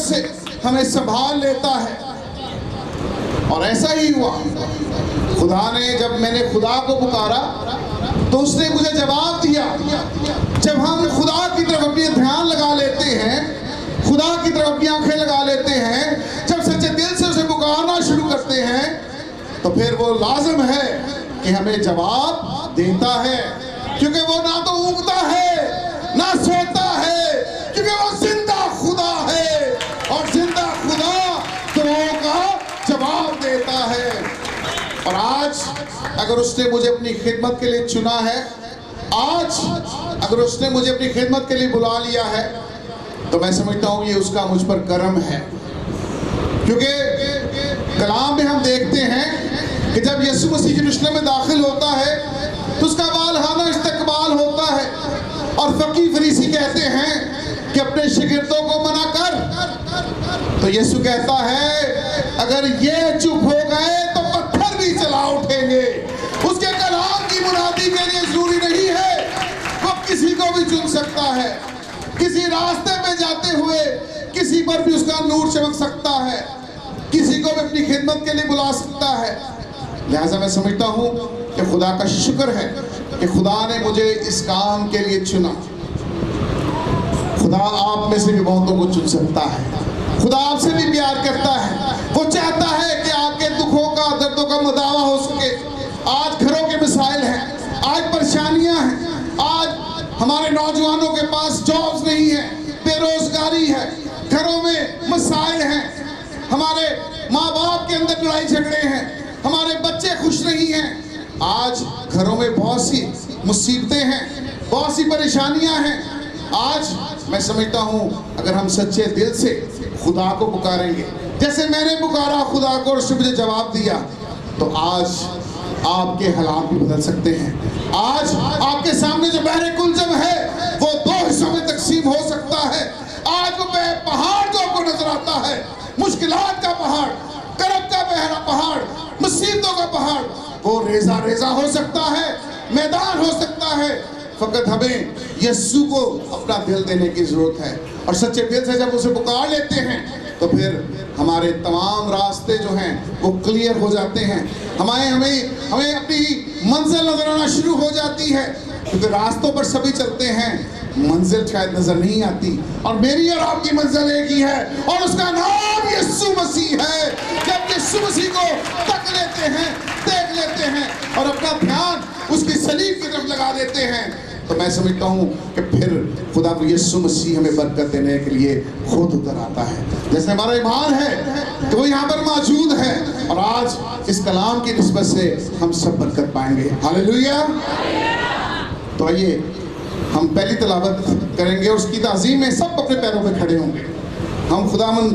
عنایت سے ہمیں سنبھال لیتا ہے. اور ایسا ہی ہوا. خدا نے جب میں نے خدا کو پکارا تو اس نے مجھے جواب دیا. جب ہم خدا کی طرف اپنی دھیان لگا لیتے ہیں, خدا کی طرف اپنی آنکھیں لگا لیتے ہیں, جب سچے دل سے اسے پکارنا شروع کرتے ہیں تو پھر وہ لازم ہے کہ ہمیں جواب دیتا ہے, کیونکہ وہ نہ تو اونگتا ہے نہ سوتا ہے, کیونکہ وہ زندہ خدا ہے اور زندہ خدا دعاؤں کا جواب دیتا ہے. اور آج اگر اس نے مجھے اپنی خدمت کے لیے چنا ہے, آج اگر اس نے مجھے اپنی خدمت کے لیے بلا لیا ہے, تو میں سمجھتا ہوں یہ اس کا مجھ پر کرم ہے. کیونکہ کلام میں ہم دیکھتے ہیں کہ جب یسوع مسیح یروشلم میں داخل ہوتا ہے تو اس کا والہانہ استقبال ہوتا ہے, اور فقی فریسی کہتے ہیں کہ اپنے شاگردوں کو منع کر. تو یسوع کہتا ہے اگر یہ چپ ہو گئے تو پتھر بھی چلا اٹھیں گے. اس کے کلام کی منادی کے لیے ضروری نہیں ہے, وہ کسی کو بھی چن سکتا ہے. کسی راستے پہ جاتے ہوئے کسی پر بھی اس کا نور چمک سکتا ہے, کسی کو بھی اپنی خدمت کے لیے بلا سکتا ہے. لہٰذا میں سمجھتا ہوں کہ خدا کا شکر ہے کہ خدا نے مجھے اس کام کے لیے چنا. خدا آپ میں سے بھی بہتوں کو چن سکتا ہے. خدا آپ سے بھی پیار کرتا ہے. وہ چاہتا ہے کہ آپ کے دکھوں کا, دردوں کا مداوع ہو سکے. آج گھروں کے مسائل ہیں, آج پریشانیاں ہیں, آج ہمارے نوجوانوں کے پاس جابز نہیں ہیں, بے روزگاری ہے, گھروں میں مسائل ہیں, ہمارے ماں باپ کے اندر لڑائی جھگڑے ہیں, ہمارے بچے خوش نہیں ہیں. آج گھروں میں بہت سی مصیبتیں ہیں, بہت سی پریشانیاں ہیں. آج میں سمجھتا ہوں اگر ہم سچے دل سے خدا کو پکاریں گے جیسے میں نے پکارا خدا کو اور اس نے مجھے جواب دیا, تو آج آپ کے حالات بھی بدل سکتے ہیں. آج آپ کے سامنے جو بحر کلزم ہے وہ 2 حصوں میں تقسیم ہو سکتا ہے. آج وہ پہاڑ جو آپ کو نظر آتا ہے, مشکلات کا پہاڑ, کرب کا بحر پہاڑ, مصیبتوں کا پہاڑ, وہ ریزہ ریزہ ہو سکتا ہے, میدان ہو سکتا ہے. فقط ہمیں یسوع کو اپنا دل دینے کی ضرورت ہے, اور سچے دل سے جب اسے پکار لیتے ہیں تو پھر ہمارے تمام راستے جو ہیں وہ کلیئر ہو جاتے ہیں. ہمیں اپنی منزل نظر آنا شروع ہو جاتی ہے, کیونکہ راستوں پر سبھی چلتے ہیں, منزل شاید نظر نہیں آتی. اور میری اور آپ کی منزل ایک ہی ہے, اور اس کا نام یسوع مسیح ہے. جب یسوع مسیح کو تک لیتے ہیں, دیکھ لیتے ہیں, اور اپنا دھیان اس کی صلیب کی طرف لگا دیتے ہیں, تو میں سمجھتا ہوں کہ پھر خدا کو یسوع مسیح ہمیں برکت دینے کے لیے خود اتر آتا ہے. جیسے ہمارا ایمان ہے کہ وہ یہاں پر موجود ہے, اور آج اس کلام کی نسبت سے ہم سب برکت پائیں گے. ہاللیلویا. تو آئیے ہم پہلی تلاوت کریں گے, اور اس کی تعظیم میں سب اپنے پیروں پہ کھڑے ہوں گے. ہم خداوند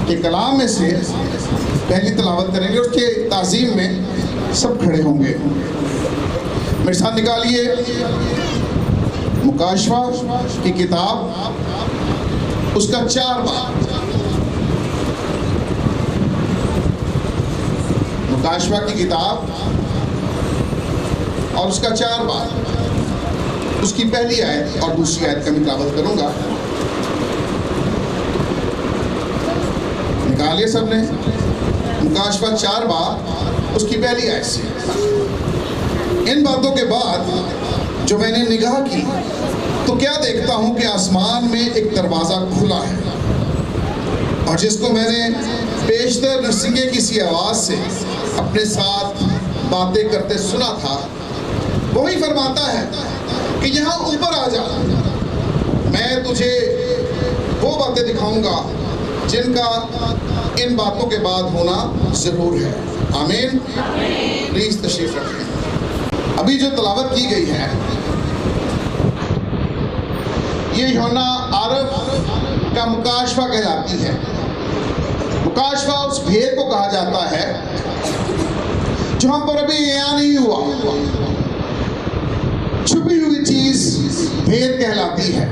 کے کلام میں سے پہلی تلاوت کریں گے, اور اس کے تعظیم میں سب کھڑے ہوں گے. میرے ساتھ نکالیے مکاشفہ کی کتاب, اس کا 4 باب. مکاشفہ کی کتاب اور اس کا 4 باب, اس کی پہلی آیت اور دوسری آیت کا میں تلاوت کروں گا. نکالیے سب نے مکاشفہ 4 باب اس کی پہلی آیت سے. ان باتوں کے بعد جو میں نے نگاہ کی تو کیا دیکھتا ہوں کہ آسمان میں ایک دروازہ کھلا ہے, اور جس کو میں نے پیشتر نرسنگے کی سی آواز سے اپنے ساتھ باتیں کرتے سنا تھا, وہی فرماتا ہے کہ یہاں اوپر آ جا, میں تجھے وہ باتیں دکھاؤں گا جن کا ان باتوں کے بعد ہونا ضرور ہے. آمین. پلیز تشریف رکھیں. ابھی جو تلاوت کی گئی ہے یہ یوحنا عارف کا مکاشفہ کہلاتی ہے. مکاشفہ اس بھید کو کہا جاتا ہے جو ہم پر ابھی عیاں نہیں ہوا. چھپی ہوئی چیز بھید کہلاتی ہے,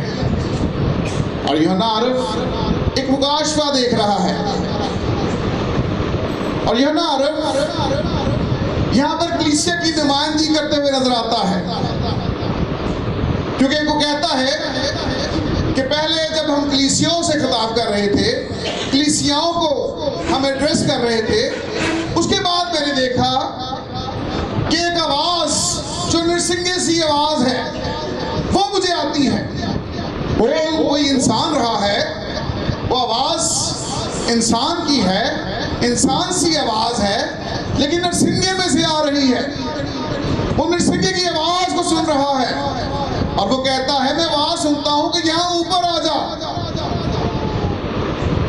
اور یوحنا عارف ایک مکاشفہ دیکھ رہا ہے. اور یوحنا عارف یہاں پر کلیسیا کی نمائندگی کرتے ہوئے نظر آتا ہے, کیونکہ وہ کہتا ہے کہ کہ پہلے جب ہم کلیسیاؤں سے خطاب کر رہے تھے، کلیسیاؤں کو ہم ایڈریس کر رہے تھے، اس کے بعد میں نے دیکھا کہ ایک آواز جو نرسنگے سی آواز ہے وہ مجھے آتی ہے. بول کوئی انسان رہا ہے، وہ آواز انسان کی ہے، انسان سی آواز ہے، لیکن نرسنگے میں سے آ رہی ہے. وہ نرسنگے کی آواز کو سن رہا ہے اور وہ کہتا ہے میں آواز سنتا ہوں کہ یہاں اوپر آ جا.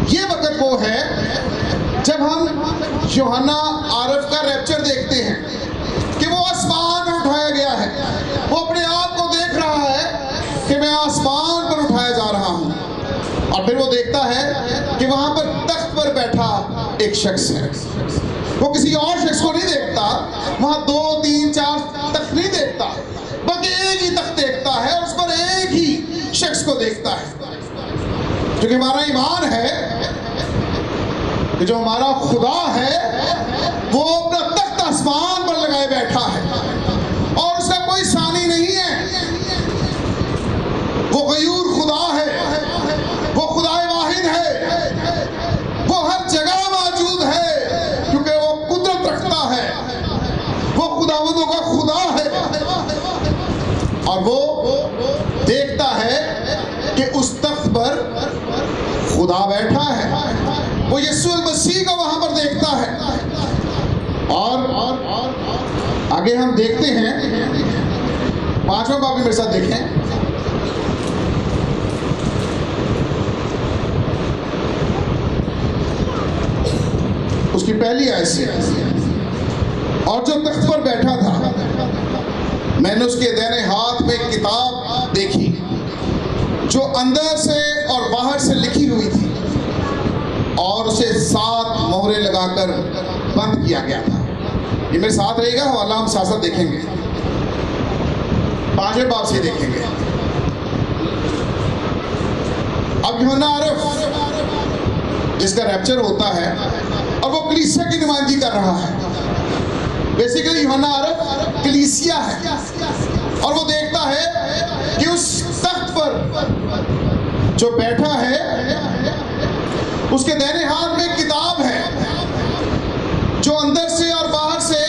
یہ وقت وہ ہے جب ہم یوحنا عارف کا ریپچر دیکھتے ہیں کہ وہ آسمان پر اٹھایا گیا ہے. وہ اپنے آپ کو دیکھ رہا ہے کہ میں آسمان پر اٹھایا جا رہا ہوں، اور پھر وہ دیکھتا ہے کہ وہاں پر تخت پر بیٹھا ایک شخص ہے. وہ کسی اور شخص کو نہیں دیکھتا، وہاں 2 3 4 تخت نہیں دیکھتا، بلکہ ایک ہی تخت دیکھتا ہے اور اس پر ایک ہی شخص کو دیکھتا ہے. کیونکہ ہمارا ایمان ہے کہ جو ہمارا خدا ہے وہ اپنا تخت آسمان پر لگائے بیٹھا ہے اور اس کا کوئی ثانی نہیں ہے. وہ غیور خدا ہے، وہ خدا واحد ہے، وہ ہر جگہ موجود ہے کیونکہ وہ قدرت رکھتا ہے. وہ خداوندوں کا خدا ہے اور وہ دیکھتا ہے کہ اس تخت پر خدا بیٹھا ہے. وہ یسوع المسیح کو وہاں پر دیکھتا ہے. اور آگے ہم دیکھتے ہیں 5واں باب میرے ساتھ دیکھیں. اس کی پہلی آیت سے، اور جو تخت پر بیٹھا تھا میں نے اس کے دائیں ہاتھ میں ایک کتاب دیکھی جو اندر سے اور باہر سے لکھی ہوئی تھی، اور اسے 7 مہریں لگا کر بند کیا گیا تھا. یہ میرے ساتھ رہے گا، حوالہ ہم ساتھ ساتھ دیکھیں گے. 5ویں باب سے دیکھیں گے. اب یوحنا عارف جس کا ریپچر ہوتا ہے اور وہ کلیسیا کی نمائندگی کر رہا ہے. بیسیکلی یوحنا عارف کلیسیا ہے اور وہ دیکھتا ہے کہ اس تخت پر جو بیٹھا ہے اس کے دائیں ہاتھ میں ایک کتاب ہے جو اندر سے اور باہر سے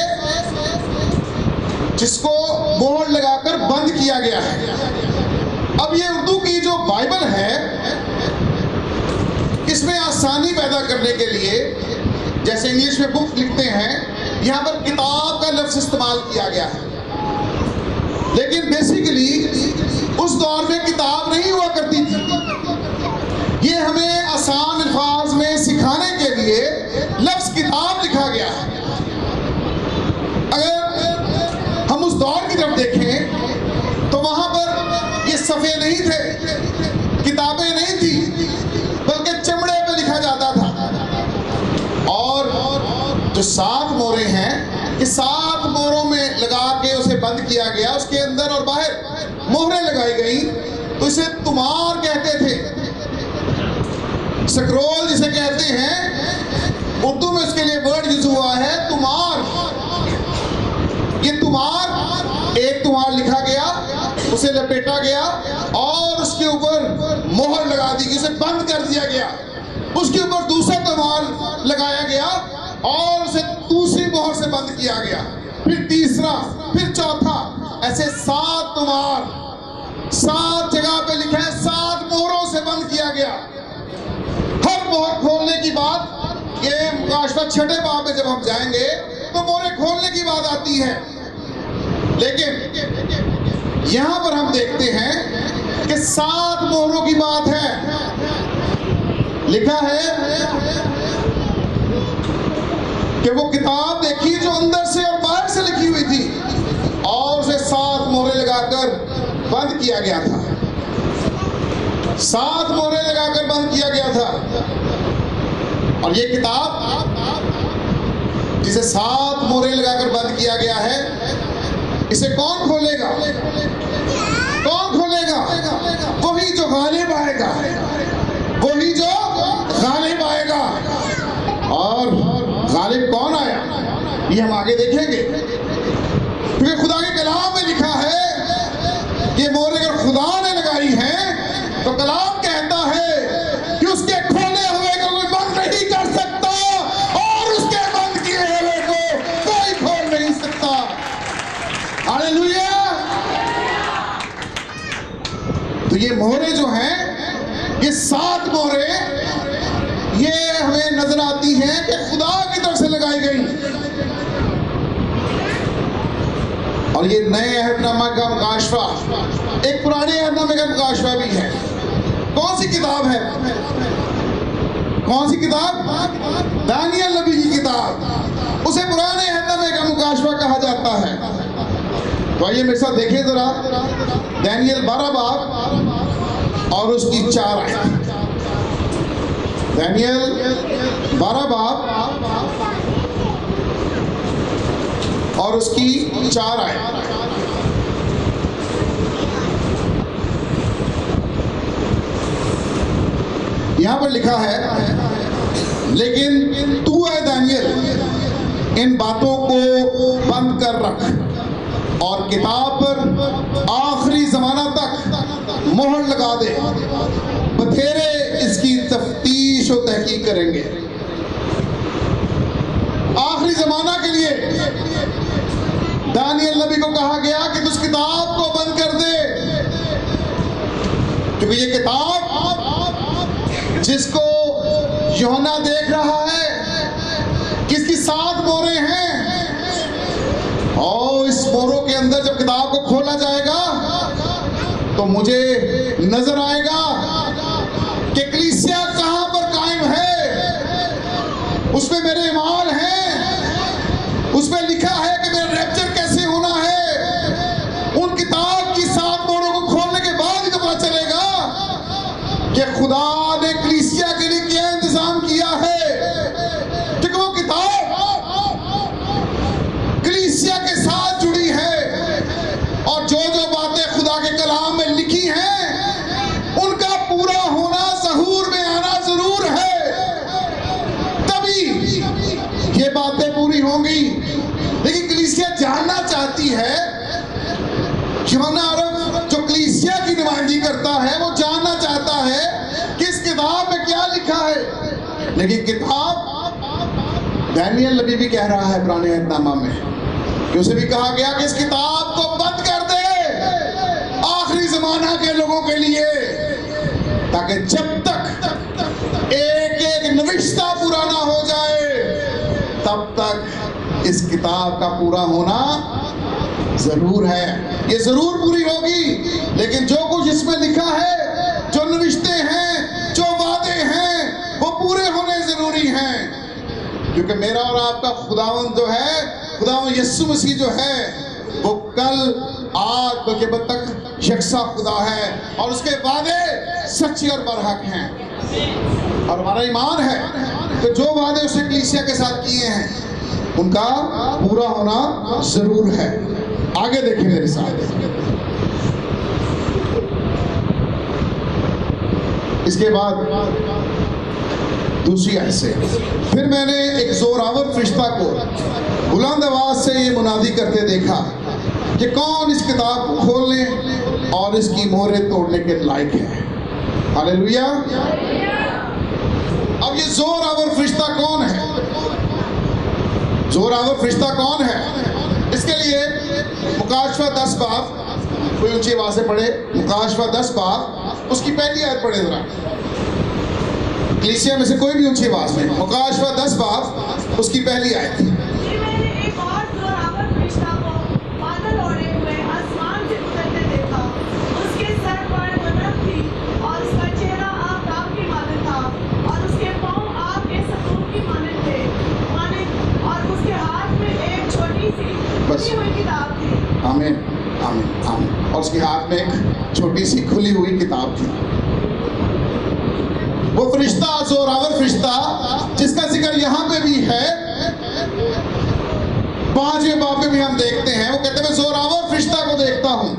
جس کو مہر لگا کر بند کیا گیا ہے. اب یہ اردو کی جو بائبل ہے اس میں آسانی پیدا کرنے کے لیے جیسے انگلش میں بک لکھتے ہیں یہاں پر کتاب کا لفظ استعمال کیا گیا ہے، لیکن بیسیکلی اس دور میں کتاب نہیں ہوا کرتی تھی. یہ ہمیں آسان الفاظ میں سکھانے کے لیے لفظ کتاب لکھا گیا ہے. اگر ہم اس دور کی طرف دیکھیں تو وہاں پر یہ صفحے نہیں تھے، کتابیں نہیں تھی، بلکہ چمڑے پہ لکھا جاتا تھا. اور جو 7 مہریں ہیں یہ 7 مہروں میں لگا کے اسے بند کیا گیا. اس کے اندر اور باہر مہریں لگائی گئی تو اسے تمار کہتے تھے. سکرول جسے کہتے ہیں، اردو میں اس کے لیے ورڈ یوز ہوا ہے تمار. یہ تمار، ایک تمار لکھا گیا، اسے لپیٹا گیا اور اس کے اوپر مہر لگا دی گئی، اسے بند کر دیا گیا. اس کے اوپر دوسرا تمار لگایا گیا اور اسے دوسری مہر سے بند کیا گیا، پھر تیسرا، پھر چوتھا، ایسے 7 تمار 7 جگہ پہ لکھا ہے، 7 مہروں سے بند کیا گیا. ہر مہر کھولنے کی بات، یہ مکاشفہ 6 باب میں جب ہم جائیں گے تو مہریں کھولنے کی بات آتی ہے، لیکن یہاں پر ہم دیکھتے ہیں کہ 7 مہروں کی بات ہے. لکھا ہے کہ وہ کتاب دیکھی جو اندر سے اور باہر سے لکھی ہوئی تھی اور اسے 7 مہریں لگا کر بند کیا گیا تھا. 7 مہریں لگا کر بند کیا گیا تھا. اور یہ کتاب جسے 7 مہریں لگا کر بند کیا گیا ہے، اسے کون کھولے گا؟ کون کھولے گا؟ وہی جو غالب آئے گا، وہی جو غالب آئے گا. اور غالب کون آیا یہ ہم آگے دیکھیں گے، کیونکہ خدا کے کلام میں لکھا ہے یہ مہریں اگر خدا نے لگائی ہیں تو کلام اور یہ نئے عہد نامہ کا مکاشفہ ایک پرانے عہد نامے کا مکاشفہ بھی ہے. کون سی کتاب ہے؟ کون سی کتاب؟ دانیل نبی کی کتاب. اسے پرانے عہد نامے کا مکاشفہ کہا جاتا ہے. تو آئیے میرے ساتھ دیکھیں ذرا دانیل 12 باب اور اس کی 4 آیت. دانیل 12 باب اور اس کی 4 آیت. یہاں پر لکھا ہے لیکن تو اے دانیل ان باتوں کو بند کر رکھ اور کتاب پر آخری زمانہ تک مہر لگا دے. بتھیرے اس کی تفتیش و تحقیق کریں گے. آخری زمانہ کے لیے دانیل نبی کو کہا گیا کہ تو اس کتاب کو بند کر دے، کیونکہ یہ کتاب جس کو یوحنا دیکھ رہا ہے کس کی 7 موریں ہیں، اور اس موروں کے اندر جب کتاب کو کھولا جائے گا تو مجھے نظر آئے گا کہ کلیسیا کہاں پر قائم ہے. اس میں میرے اعمال ہیں، اس میں لکھا ہے کہ میرا ریپچر کیسے ہونا ہے. ان کتاب کی 7 موروں کو کھولنے کے بعد ہی تو پتہ چلے گا کہ خدا نے کلیسیا کے لیے کیا انتظام کیا ہے. کیونکہ وہ کتاب کلیسیا کے ساتھ جڑی ہے، اور جو باتیں خدا کے کلام میں لکھی ہیں ان کا پورا ہونا ظہور میں آنا ضرور ہے. تبھی یہ باتیں پوری ہوں گی. لیکن کلیسیا جاننا چاہتی ہے، یوحنا عرب جو کلیسیا کی نمائندگی کرتا ہے وہ جاننا چاہتا ہے کہ اس کتاب میں کیا لکھا ہے. لیکن کتاب دانیل نبی بھی کہہ رہا ہے پرانے عہد نامہ میں کہ اسے بھی کہا گیا کہ اس کتاب کو بند کر دے آخری زمانہ کے لوگوں کے لیے، تاکہ جب تک ایک ایک نوشتہ پورا نہ ہو جائے تب تک اس کتاب کا پورا ہونا ضرور ہے. یہ ضرور پوری ہوگی، لیکن جو کچھ اس میں لکھا ہے، جو نوشتے ہیں، جو وعدے ہیں، وہ پورے ہونے ضروری ہیں. کیونکہ میرا اور آپ کا خداوند جو ہے، خداوند یسوع مسیح جو ہے، وہ کل آج بلکہ اب تک یکساں خدا ہے، اور اس کے وعدے سچے اور برحق ہیں. اور ہمارا ایمان ہے کہ جو وعدے اسے کلیسیا کے ساتھ کیے ہیں ان کا پورا ہونا ضرور ہے. آگے دیکھیں میرے ساتھ. اس کے بعد دوسری آیت سے، پھر میں نے ایک زوراور فرشتہ کو بلند آواز سے یہ منادی کرتے دیکھا کہ کون اس کتاب کو کھولنے اور اس کی مہریں توڑنے کے لائق ہے. ہاللیلویا. اب یہ زوراور فرشتہ کون ہے؟ زوراور فرشتہ کون ہے؟ اس کے لیے مکاشفہ 10 باب، کوئی اونچی آواز سے پڑھے، مکاشفہ 10 باب اس کی پہلی آیت پڑھے ذرا. کلیسیا میں سے کوئی بھی اونچی آواز میں، مکاشفہ 10 باب اس کی پہلی آیت. آمین آمین آمین. اور اس کے ہاتھ میں ایک چھوٹی سی کھلی ہوئی کتاب تھی. وہ فرشتہ، زوراور فرشتہ جس کا ذکر یہاں پہ بھی ہے، 5ویں باب میں بھی ہم دیکھتے ہیں، وہ کہتے ہیں میں زوراور فرشتہ کو دیکھتا ہوں.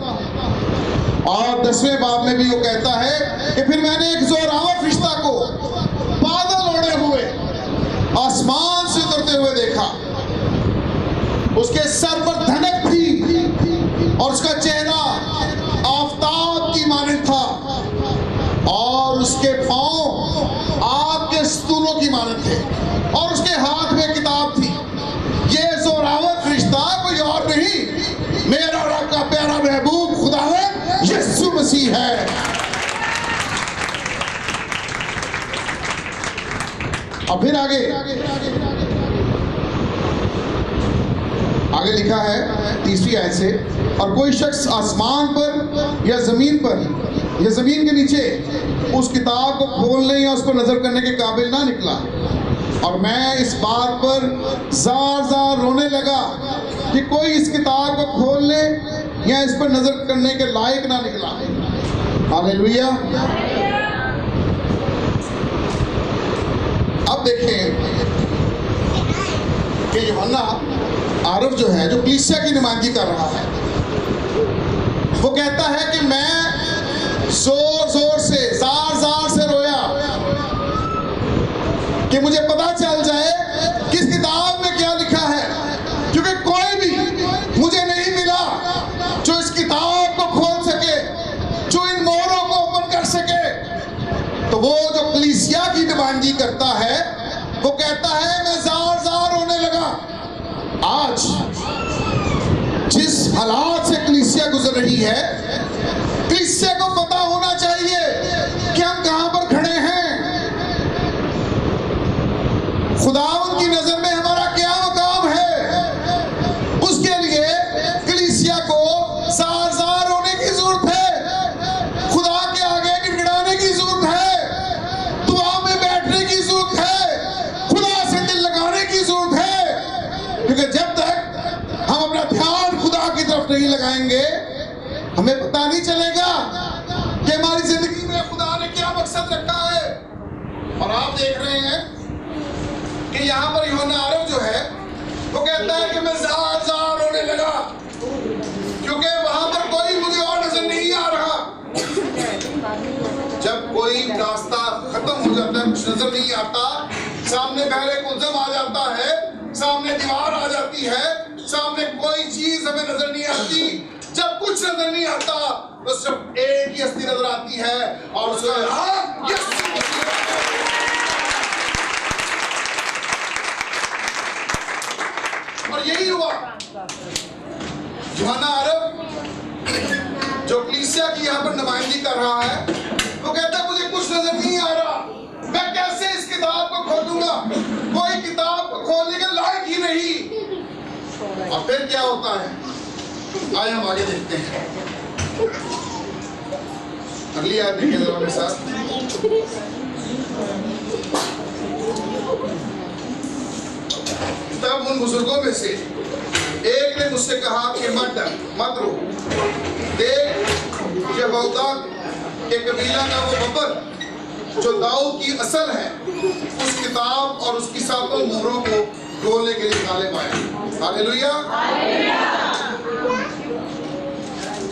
اور 10ویں باب میں بھی وہ کہتا ہے کہ پھر میں نے ایک زوراور فرشتہ کو بادل اوڑھے ہوئے آسمان سے اترتے ہوئے دیکھا. اس کے سر پر دھنک تھی اور اس کا چہرہ آفتاب کی مانند تھا، اور اس کے پاؤں آگ کے ستونوں کی مانند تھے، اور اس کے ہاتھ میں کتاب تھی. یہ زوراور فرشتہ کوئی اور نہیں، میرا اور آپ کا پیارا محبوب خداوند یسوع مسیح ہے. اور پھر آگے لکھا ہے 30ویں آیت سے، اور کوئی شخص آسمان پر یا زمین پر یا زمین کے نیچے اس کتاب کو کھولنے یا اس پر نظر کرنے کے قابل نہ نکلا، اور میں اس بات پر زار زار رونے لگا کہ کوئی اس کتاب کو کھولنے یا اس پر نظر کرنے کے لائق نہ نکلا۔ ہاللیلویہ۔ اب دیکھیں کہ یوحنا عارف جو ہے، جو کلیسیا کی نمائندگی کر رہا ہے، وہ کہتا ہے کہ میں زور زور سے زار زار سے رویا کہ مجھے پتا چل جائے کہ اس کتاب میں کیا لکھا ہے، کیونکہ کوئی بھی مجھے نہیں ملا جو اس کتاب کو کھول سکے، جو ان مہروں کو اوپن کر سکے۔ تو وہ جو کلیسیا کی نمائندگی کرتا ہے وہ کہتا ہے میں زار زار رونے لگا۔ آج جس حالات سے کلیسیا گزر رہی ہے، کلیسیا کو پتا ہونا چاہیے کہ ہم کہاں پر کھڑے ہیں، خداوند کی نظر میں ہمارا کیا مقام ہے۔ اس کے لیے کلیسیا کو زار زار رونے کی ضرورت ہے، خدا کے آگے گڑگڑانے کی ضرورت ہے، دعا میں بیٹھنے کی ضرورت ہے، خدا سے دل لگانے کی ضرورت ہے، کیونکہ جب تک ہم اپنا دھیان خدا کی طرف نہیں لگائیں گے، ہمیں پتہ نہیں چلے گا کہ ہماری زندگی میں خدا نے کیا مقصد رکھا ہے۔ اور آپ دیکھ رہے ہیں کہ یہاں پر یوحنا عارف جو ہے وہ کہتا ہے کہ میں زار زار رونے لگا، کیونکہ وہاں پر کوئی مجھے اور نظر نہیں آ رہا۔ جب کوئی راستہ ختم ہو جاتا ہے، کچھ نظر نہیں آتا، سامنے بحر کلثم آ جاتا ہے، سامنے دیوار آ جاتی ہے، سامنے کوئی چیز ہمیں نظر نہیں آتی، جب کچھ نظر نہیں آتا تو صرف ایک ہی ہستی نظر آتی ہے، اور اس کا نام یسوع مسیح ہے۔ اور یہی ہوا یوحنا عارف جو کلیسیا کی یہاں پر نمائندگی کر رہا ہے، وہ کہتا ہے مجھے کچھ نظر نہیں آ رہا، میں کیسے اس کتاب کو کھولوں گا، کوئی کتاب کو کھولنے کے لائق ہی نہیں۔ اور پھر کیا ہوتا ہے، آئے ہم آگے دیکھتے ہیں، اگلی آیت دیکھیں ذرا میرے ساتھ۔ تب ان بزرگوں میں سے ایک نے مجھ سے کہا کہ مت ڈر، مت رو، دیکھ یہودا کے قبیلہ کا وہ ببر جو داؤد کی اصل ہے، اس کتاب اور اس کی ساتوں مہروں کو کھولنے کے لیے غالب آیا۔ ہاللیلویہ۔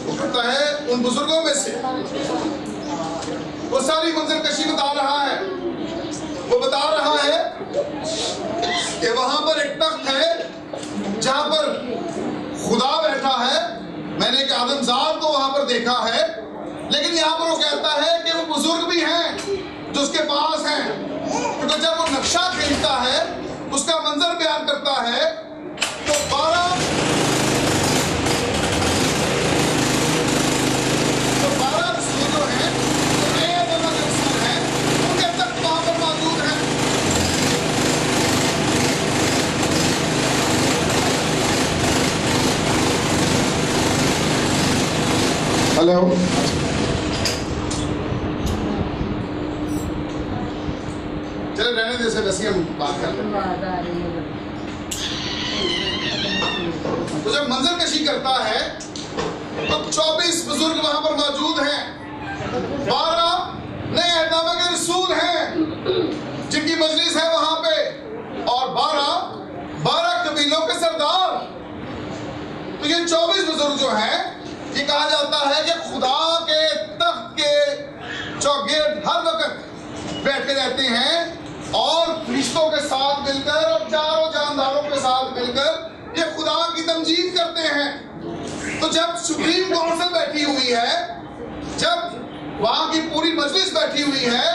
وہ کہتا ہے ان بزرگوں میں سے، وہ ساری منظر کشی بتا رہا ہے، وہ بتا رہا ہے کہ وہاں پر ایک تخت ہے جہاں پر خدا بیٹھا ہے۔ میں نے ایک آدم زاد کو وہاں پر دیکھا ہے، لیکن یہاں پر وہ کہتا ہے کہ وہ بزرگ بھی ہیں جو اس کے پاس ہیں، کیونکہ جب وہ نقشہ کھینچتا ہے، اس کا منظر بیان کرتا ہے، تو 12 رسول جو ہیں، جو نئے دونوں کے رسول ہیں، ان کے تخت وہاں پر موجود ہیں۔ ہلو، چلے رہنے دے سے ویسے ہم بات کر لیں۔ تو جب منظر کشی کرتا ہے تو 24 بزرگ وہاں پر موجود ہیں، 12 نئے عہد نامے کے رسول ہیں جن کی مجلس ہے وہاں پہ، اور 12 قبیلوں کے سردار۔ تو یہ 24 بزرگ جو ہیں، یہ کہا جاتا ہے کہ خدا کے تخت کے چوگرد ہر وقت بیٹھے رہتے ہیں، اور فرشتوں کے ساتھ مل کر اور چاروں جانداروں کے ساتھ مل کر یہ خدا کی تمجید کرتے ہیں۔ تو جب سپریم کونسل بیٹھی ہوئی ہے، جب وہاں کی پوری مجلس بیٹھی ہوئی ہے،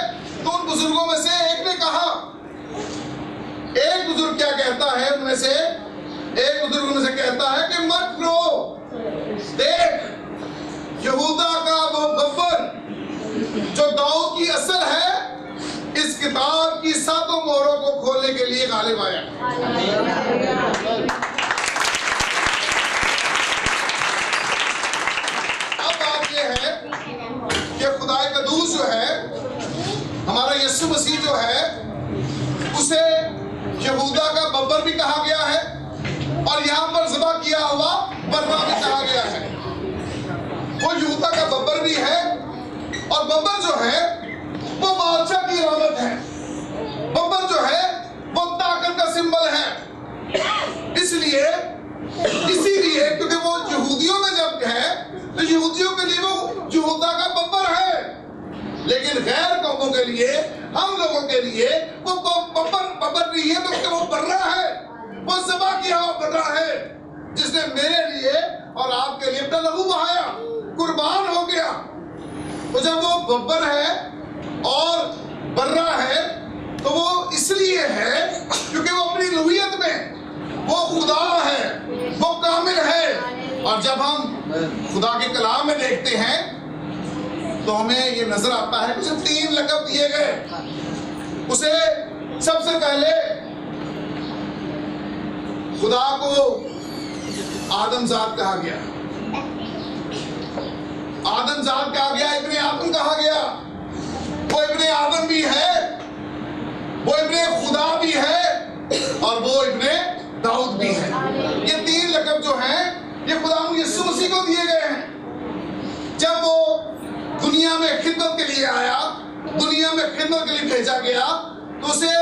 تو ان بزرگوں میں سے ایک نے کہا، ایک بزرگ کیا کہتا ہے ان میں سے، ایک بزرگ میں سے کہتا ہے کہ مت رو، دیکھ یہودا کا وہ ببر جو داؤد کی اصل ہے، اس کتاب کی ساتوں مہروں کو کھولنے کے لیے غالب آیا۔ یسوع مسیح جو ہے اسے یہودا کا ببر بھی کہا گیا ہے اور یہاں پر ذبح کیا ہوا برا بھی کہا گیا ہے. وہ یہودا کا ببر بھی ہے اور ببر جو ہے وہ بادشاہ کی علامت ہے. ببر جو ہے وہ طاقت کا سمبل ہے. اسی لیے کیونکہ وہ یہودیوں میں جب ہے تو یہودیوں کے لیے وہ یہودا کا ببر ہے, لیکن غیر قوموں کے لیے, ہم لوگوں کے لیے وہ ببر نہیں ہے بلکہ وہ برا ہے. وہ ذبح کیا ہوا برا ہے جس نے میرے لیے اور آپ کے لیے اپنا لہو بہایا, قربان ہو گیا. تو جب وہ ببر ہے اور برا ہے تو وہ اس لیے ہے کیونکہ وہ اپنی الوہیت میں وہ خدا ہے, وہ کامل ہے. اور جب ہم خدا کے کلام میں دیکھتے ہیں تو ہمیں یہ نظر آتا ہے کہ اسے 3 لقب دیے گئے. اسے سب سے پہلے خدا کو آدم ذات کہا گیا, آدم ذات کہا گیا, ابن آدم کہا گیا. وہ ابن آدم بھی ہے, وہ ابن خدا بھی ہے اور وہ ابن داؤد بھی ہے. یہ 3 لقب جو ہیں یہ خدا یسوع مسیح کو دیے گئے ہیں. جب وہ دنیا میں خدمت کے لیے آیا, دنیا میں خدمت کے لیے بھیجا گیا تو اسے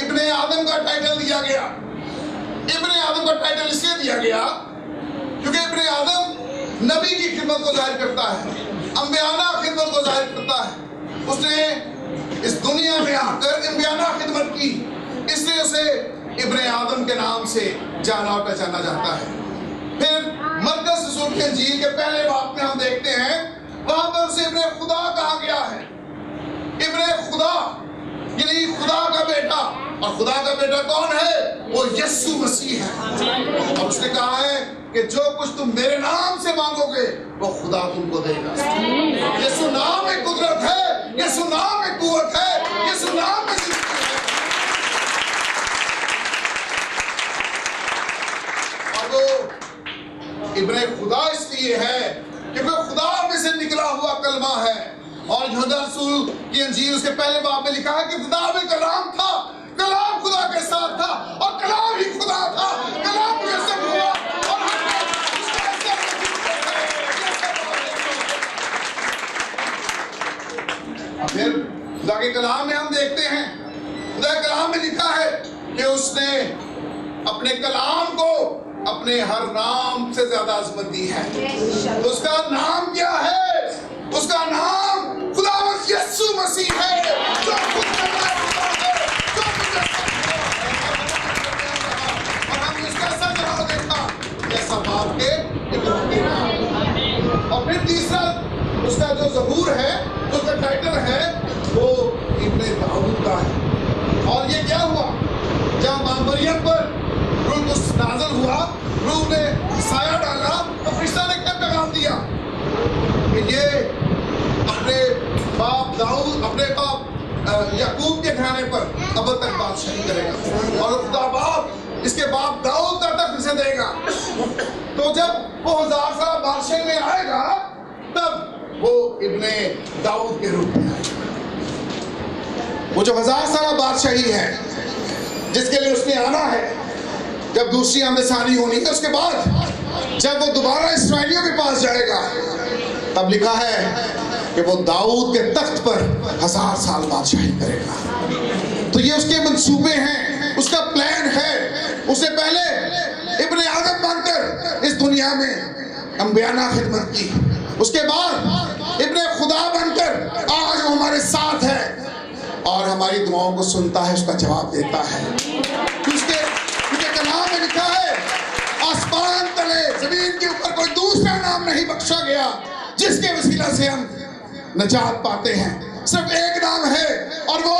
ابن آدم کا ٹائٹل دیا گیا. ابن آدم کا ٹائٹل اس لیے دیا گیا کیونکہ ابن آدم نبی کی خدمت کو ظاہر کرتا ہے, انبیانہ خدمت کو ظاہر کرتا ہے. اس نے اس دنیا میں آ کر انبیانہ خدمت کی, اس لیے اسے ابن آدم کے نام سے جانا اور پہچانا جاتا ہے. پھر مرکز رسول کی انجیل کے پہلے باب میں ہم دیکھتے ہیں وہاں پر اسے ابن خدا کہا گیا ہے. ابن خدا یعنی خدا کا بیٹا, اور خدا کا بیٹا کون ہے؟ وہ یسوع مسیح ہے. اور اس نے کہا ہے کہ جو کچھ تم میرے نام سے مانگو گے وہ خدا تم کو دے گا. یسوع نام میں قدرت ہے, یسوع نام میں قوت ہے, یسوع نام میں زندگی ہے. اور وہ ابن خدا اس لیے ہے کیونکہ خدا میں سے نکلا ہوا کلمہ ہے. اور یوحنا رسول کی انجیل اس کے پہلے باب میں لکھا ہے کہ ابتدا میں کلام تھا, کلام خدا کے ساتھ تھا اور کلام ہی خدا تھا. کلام میسر ہوا اور ہم نے اس کا اثر پھر خدا کے کلام میں ہم دیکھتے ہیں, خدا کے کلام میں لکھا ہے کہ اس نے اپنے کلام کو اپنے ہر نام سے زیادہ عظمت دی ہے. تو اس کا نام کیا ہے؟ اس کا نام خداوند یسوع مسیح ہے جو خود خدا ہے, جو مجسم ہے. اور ہم اس کا سجدہ دیکھا جیسا باپ کے ابن کے نام. اور پھر تیسرا اس کا جو ظہور ہے, اس کا ٹائٹل ہے وہ ابن داؤد کا ہے. اور یہ کیا ہوا جب ماں مریم پر روح القدس نازل ہوا, روح نے سایہ ڈالا تو فرشتہ نے کیا پیغام دیا کہ یہ اپنے باپ داؤد, اپنے باپ یعقوب کے گھرانے پر اب تک بادشاہی کرے گا اور خدا باپ اس کے باپ داؤد کا تخت اسے دے گا. تو جب وہ 1000 سال بادشاہی میں آئے گا تب وہ ابن داؤد کے روپ میں آئے گا. وہ جو 1000 سال بادشاہی ہے جس کے لیے اس نے آنا ہے, جب دوسری آمد ثانی ہونی ہے, اس کے بعد جب وہ دوبارہ اسرائیلیوں کے پاس جائے گا تب لکھا ہے کہ وہ داؤد کے تخت پر 1000 سال بادشاہی کرے گا. تو یہ اس کے منصوبے ہیں, اس کا پلان ہے. اس نے پہلے ابن آدم بن کر اس دنیا میں انبیانہ خدمت کی, اس کے بعد ابن خدا بن کر آج وہ ہمارے ساتھ ہے اور ہماری دعاؤں کو سنتا ہے, اس کا جواب دیتا ہے. اس کے کلام میں لکھا ہے آسمان تلے زمین کے اوپر کوئی دوسرا نام نہیں بخشا گیا جس کے وسیلہ سے ہم نجات پاتے ہیں. صرف ایک نام ہے اور وہ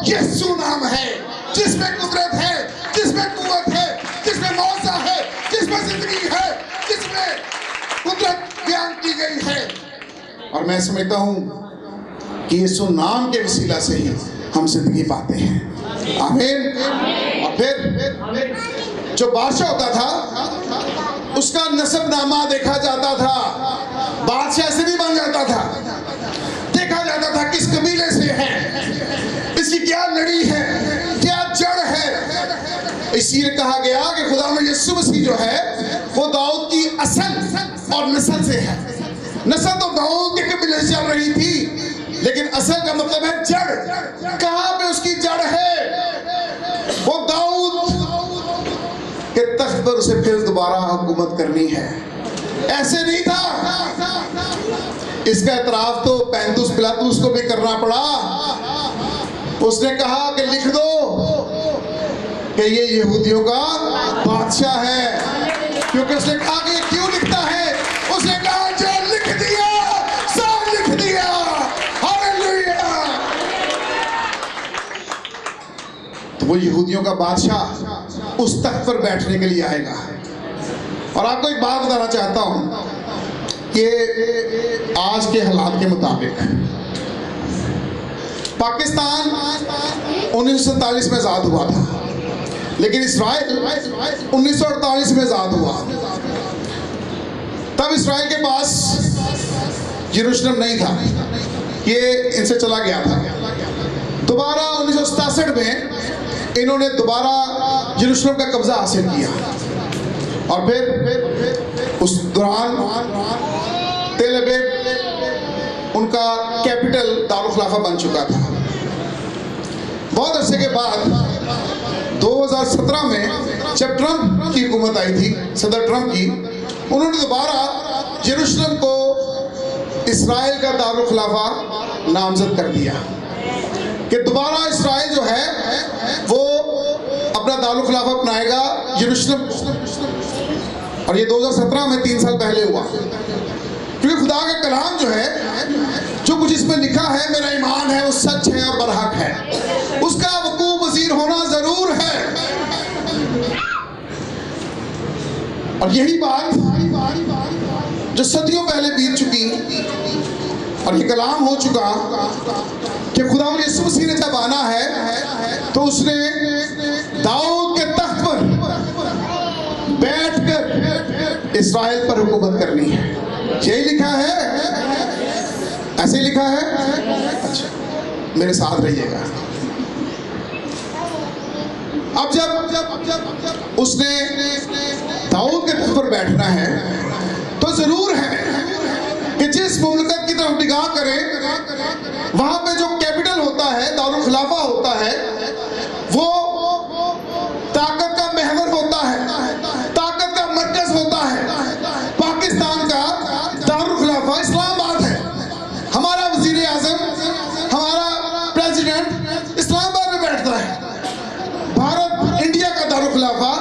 یسوع نام ہے, جس میں قدرت ہے, جس میں قوت ہے, جس میں معجزہ ہے, جس میں زندگی ہے, جس میں قدرت بیان کی گئی ہے. اور میں سمجھتا ہوں کہ یسوع نام کے وسیلہ سے ہی ہم زندگی پاتے ہیں. آمین. اور پھر جو بادشاہ ہوتا تھا اس کا نسب نامہ دیکھا جاتا تھا. بادشاہ سے نہیں بن جاتا تھا, دیکھا جاتا تھا کس قبیلے سے ہے, اس لیے کہا گیا کہ خدا میں یسوع مسیح جو ہے وہ داؤد کی اصل اور نسل سے ہے. نسل تو داؤد کے قبیلے سے چل رہی تھی، لیکن اصل کا مطلب ہے جڑ. کہاں پہ اس کی جڑ ہے؟ وہ داؤد کے تخت پر اسے پھر دوبارہ حکومت کرنی ہے. ایسے نہیں تھا. اس کا اعتراف تو پینتوس پلاطوس کو بھی کرنا پڑا. اس نے کہا کہ لکھ دو کہ یہ یہودیوں کا بادشاہ ہے. کیونکہ اس نے کہا کہ یہ کیوں لکھتا ہے؟ اس نے کہا جو لکھ دیا سب لکھ دیا. ہاللیلویا. تو وہ یہودیوں کا بادشاہ اس تخت پر بیٹھنے کے لیے آئے گا. اور آپ کو ایک بات بتانا چاہتا ہوں کہ آج کے حالات کے مطابق پاکستان 1947 میں آزاد ہوا تھا، لیکن اسرائیل 1948 میں آزاد ہوا. تب اسرائیل کے پاس یروشلم نہیں تھا، یہ ان سے چلا گیا تھا. دوبارہ 1967 میں انہوں نے دوبارہ یروشلم کا قبضہ حاصل کیا، اور پھر اس دوران تل ابیب ان کا کیپٹل دارالخلافہ بن چکا تھا. بہت عرصے کے بعد 2017 میں جب ٹرمپ کی حکومت آئی تھی، صدر ٹرمپ کی، انہوں نے دوبارہ یروشلم کو اسرائیل کا دارالخلافہ نامزد کر دیا کہ دوبارہ اسرائیل جو ہے وہ اپنا دارالخلافہ اپنائے گا یروشلم. اور یہ 2017 میں 3 سال پہلے ہوا. کیونکہ خدا کا کلام جو ہے، جو کچھ اس میں لکھا ہے، میرا ایمان ہے وہ سچ ہے اور برحق ہے. اس کا وقوع پذیر ہونا ضرور ہے. اور یہی بات جو صدیوں پہلے بیت چکی اور یہ کلام ہو چکا کہ خدا یسوع مسیح نے جب آنا ہے تو اس نے داؤد کے تخت پر بیٹھ کر اسرائیل پر حکومت کرنی ہے. یہی لکھا ہے، ایسے ہی لکھا ہے. اچھا میرے ساتھ رہیے گا. اب جب اس نے داؤد کے تخت پر بیٹھنا ہے تو ضرور ہے کہ جس مملکت کی طرف نگاہ کرے وہاں پہ جو کیپٹل ہوتا ہے، دارالخلافہ ہوتا ہے، وہ طاقت کا محور ہوتا ہے، طاقت کا مرکز ہوتا ہے. پاکستان کا دارالخلافہ اسلام آباد ہے. ہمارا وزیر اعظم، ہمارا پریزیڈنٹ اسلام آباد میں بیٹھتا ہے. بھارت انڈیا کا دارالخلافہ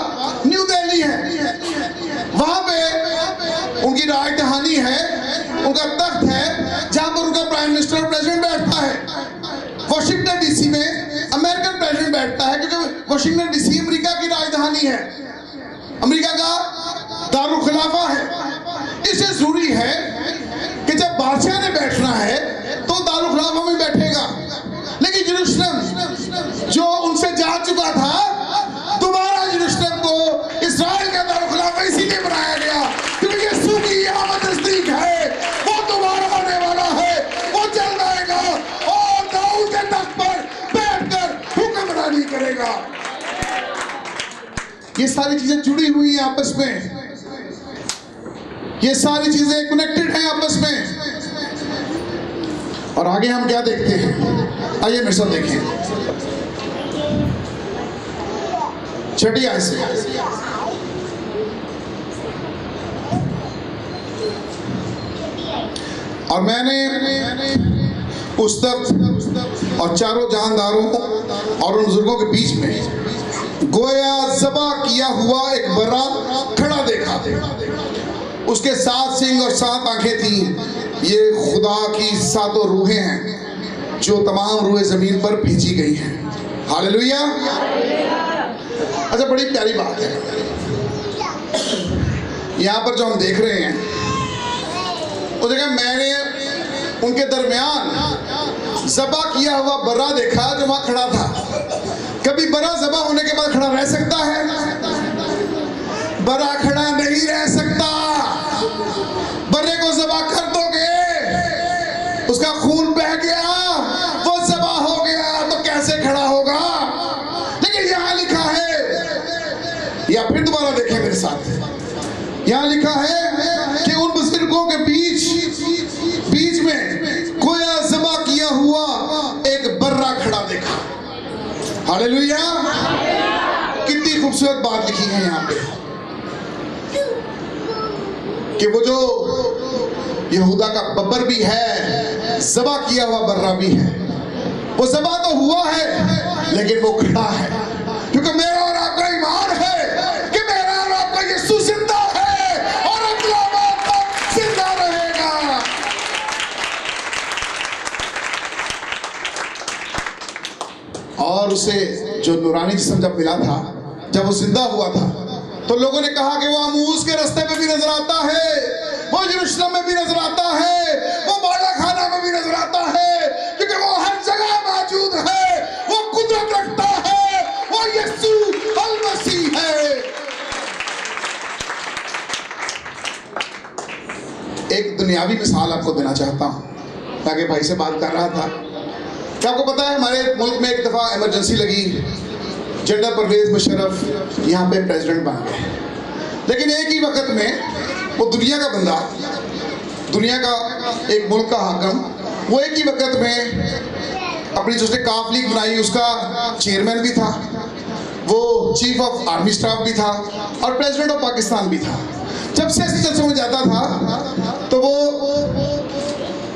نیو دہلی ہے. وہاں پہ ان کی راجدھانی ہے، ان کا تخت ہے جہاں پر ان کا پرائم منسٹر اور پریزیڈنٹ بیٹھتا ہے. واشنگٹن ڈی سی میں امریکن پریزیڈنٹ بیٹھتا ہے کیونکہ واشنگٹن ڈی سی امریکہ کی راجدھانی ہے، امریکہ کا دارالخلافہ ہے. اس سے ضروری ہے کہ جب بادشاہ نے بیٹھنا ہے تو دارالخلافہ میں بیٹھے گا. لیکن یروشلم جو ان سے جا چکا تھا، دوبارہ یروشلم کو اسرائیل کا دارالخلافہ اسی لیے بنایا گیا کیونکہ یسوع کی آمد نزدیک ہے. وہ دوبارہ آنے والا ہے، وہ چل جائے گا اور داؤد کے تخت پر بیٹھ کر حکمرانی کرے گا. یہ ساری چیزیں جڑی ہوئی ہیں آپس میں، یہ ساری چیزیں کنیکٹڈ ہیں آپس میں. اور آگے ہم کیا دیکھتے ہیں؟ آئیے میرے ساتھ دیکھیں 6 آیت سے. اور میں نے اس تخت اور چاروں جانداروں اور ان بزرگوں کے بیچ میں گویا ذبح کیا ہوا ایک برا کھڑا دیکھا. اس کے 7 سینگ اور 7 آنکھیں تھیں. یہ خدا کی 7 روحیں ہیں جو تمام روحیں زمین پر بھیجی گئی ہیں. ہاللیلویا. اچھا بڑی پیاری بات ہے یہاں پر جو ہم دیکھ رہے ہیں. اس جگہ میں نے ان کے درمیان ذبح کیا ہوا برا دیکھا جو وہاں کھڑا تھا. کبھی برا ذبح ہونے کے بعد کھڑا رہ سکتا ہے؟ برا کھڑا نہیں رہ سکتا. برے کو ذبح کر دو گے، اس کا خون بہہ گیا، وہ ذبح ہو گیا، تو کیسے کھڑا ہوگا؟ لیکن یہاں لکھا ہے یہاں لکھا ہے کہ ان بزرگوں کے بیچ میں گویا ذبح کیا ہوا ایک برہ کھڑا دیکھا. ہاللیلویا. کتنی خوبصورت بات لکھی ہے یہاں پہ کہ وہ جو یہودا کا ببر بھی ہے, ذبح کیا ہوا برہ بھی ہے. وہ ذبح تو ہوا ہے لیکن وہ کھڑا ہے, کیونکہ میرا اور آپ کا ایمان ہے کہ میرا اور آپ کا یسوع زندہ ہے اور اگلا موت تک زندہ رہے گا. اور اسے جو نورانی جسم جب ملا تھا, جب وہ زندہ ہوا تھا, تو لوگوں نے کہا کہ وہ اموس کے رستے پہ بھی نظر آتا ہے, وہ یروشلم میں بھی نظر آتا ہے, وہ بالا خانہ میں بھی نظر آتا ہے, کیونکہ وہ ہر جگہ موجود ہے, وہ قدرت رکھتا ہے, وہ یسوع المسیح ہے. ایک دنیاوی مثال آپ کو دینا چاہتا ہوں تاکہ بھائی سے بات کر رہا تھا. کیا آپ کو پتا ہے ہمارے ملک میں ایک دفعہ ایمرجنسی لگی, جنرل پرویز مشرف یہاں پہ پریزیڈنٹ بن گئے, لیکن ایک ہی وقت میں وہ دنیا کا بندہ, دنیا کا ایک ملک کا حاکم, وہ ایک ہی وقت میں اپنی جو اس نے کاف لیگ بنائی اس کا چیئرمین بھی تھا, وہ چیف آف آرمی سٹاف بھی تھا اور پریزیڈنٹ آف پاکستان بھی تھا. جب سیاسی جلسوں میں جاتا تھا تو وہ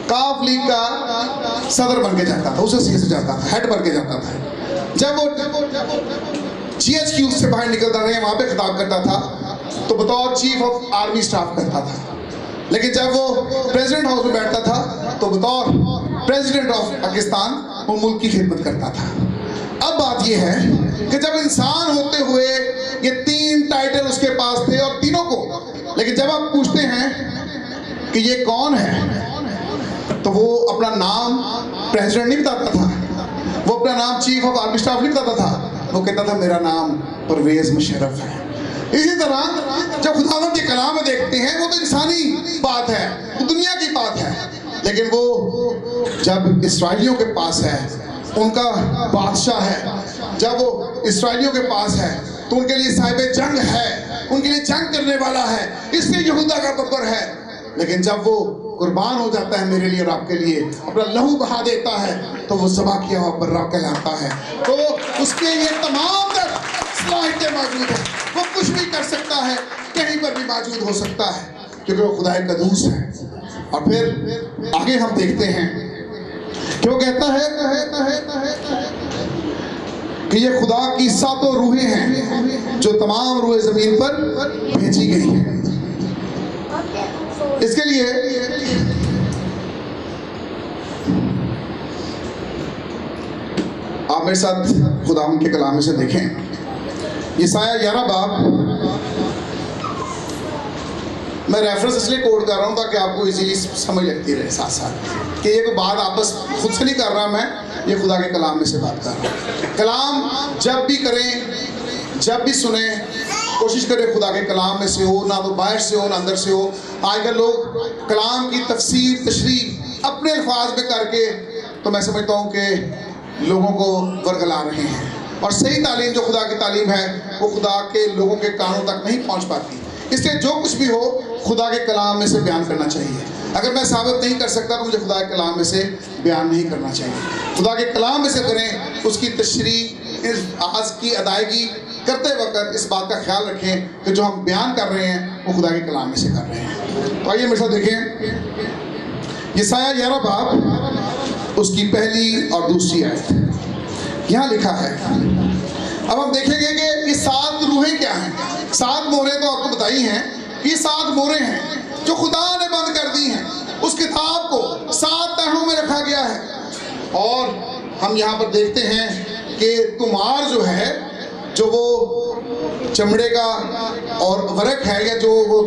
کاف لیگ کا صدر بن کے جاتا تھا, اسے سیاسی جاتا تھا, ہیڈ بن کے جاتا تھا. جب وہ GHQ سے باہر نکلتا رہے وہاں پہ خطاب کرتا تھا تو بطور چیف آف آرمی سٹاف کرتا تھا, لیکن جب وہ پریزیڈنٹ ہاؤس میں بیٹھتا تھا تو بطور پریزیڈنٹ آف پاکستان وہ ملک کی خدمت کرتا تھا. اب بات یہ ہے کہ جب انسان ہوتے ہوئے یہ تین ٹائٹل اس کے پاس تھے اور تینوں کو, لیکن جب آپ پوچھتے ہیں کہ یہ کون ہے تو وہ اپنا نام پریزیڈنٹ نہیں بتاتا تھا, وہ اپنا نام چیف آف آرمی سٹاف نہیں بتاتا تھا, وہ کہتا تھا میرا نام پرویز مشرف ہے. اسی طرح جب خداوند کے کلام میں دیکھتے ہیں وہ تو انسانی بات ہے, وہ دنیا کی بات ہے, لیکن وہ جب اسرائیلیوں کے پاس ہے, ان کا بادشاہ ہے, جب وہ اسرائیلیوں کے پاس ہے تو ان کے لیے صاحب جنگ ہے, ان کے لیے جنگ کرنے والا ہے, اس لیے یہودا کا ببر ہے. لیکن جب وہ قربان ہو جاتا ہے میرے لیے اور آپ کے لیے, اپنا لہو بہا دیتا ہے, تو وہ ذبح کیا ہوا برہ کہلاتا ہے. تو اس کے یہ تمام تر صلاحیتیں موجود ہیں, وہ کچھ بھی کر سکتا ہے, کہیں پر بھی موجود ہو سکتا ہے, کیونکہ وہ خدا قدوس ہے. اور پھر آگے ہم دیکھتے ہیں کہ وہ کہتا ہے کہ یہ خدا کی ساتوں روحیں ہیں جو تمام روح زمین پر بھیجی گئی ہیں. اس کے لیے آپ میرے ساتھ خداوند کے کلام میں سے دیکھیں, یسایہ 11 باب, میں ریفرنس اس لیے کوٹ کر رہا ہوں تاکہ آپ کو ایزیلی سمجھ لگتی رہے ساتھ ساتھ کہ یہ کوئی بات آپس خود سے نہیں کر رہا, میں یہ خدا کے کلام میں سے بات کر رہا ہوں. کلام جب بھی کریں, جب بھی سنیں, کوشش کریں خدا کے کلام میں سے ہو, نہ تو باہر سے ہو نہ اندر سے ہو. آج کل لوگ کلام کی تفسیر تشریح اپنے الفاظ میں کر کے, تو میں سمجھتا ہوں کہ لوگوں کو ورگلا رہے ہیں, اور صحیح تعلیم جو خدا کی تعلیم ہے وہ خدا کے لوگوں کے کانوں تک نہیں پہنچ پاتی. اس لیے جو کچھ بھی ہو خدا کے کلام میں سے بیان کرنا چاہیے. اگر میں ثابت نہیں کر سکتا تو مجھے خدا کے کلام میں سے بیان نہیں کرنا چاہیے. خدا کے کلام میں سے کریں, اس کی تشریح, اس آز کی ادائیگی کرتے وقت اس بات کا خیال رکھیں کہ جو ہم بیان کر رہے ہیں وہ خدا کے کلام میں سے کر رہے ہیں. تو آئیے میرے ساتھ دیکھیں یسایہ 11 باب اس کی پہلی اور دوسری آیت. یہاں لکھا ہے, اب ہم دیکھیں گے کہ یہ 7 روحیں کیا ہیں. 7 مہریں تو آپ کو بتائی ہیں, یہ 7 مہریں ہیں جو خدا نے بند کر دی ہیں. اس کتاب کو 7 تہوں میں رکھا گیا ہے, اور ہم یہاں پر دیکھتے ہیں کہ تمہار جو ہے, جو وہ چمڑے کا اور ورق ہے, یا جو وہ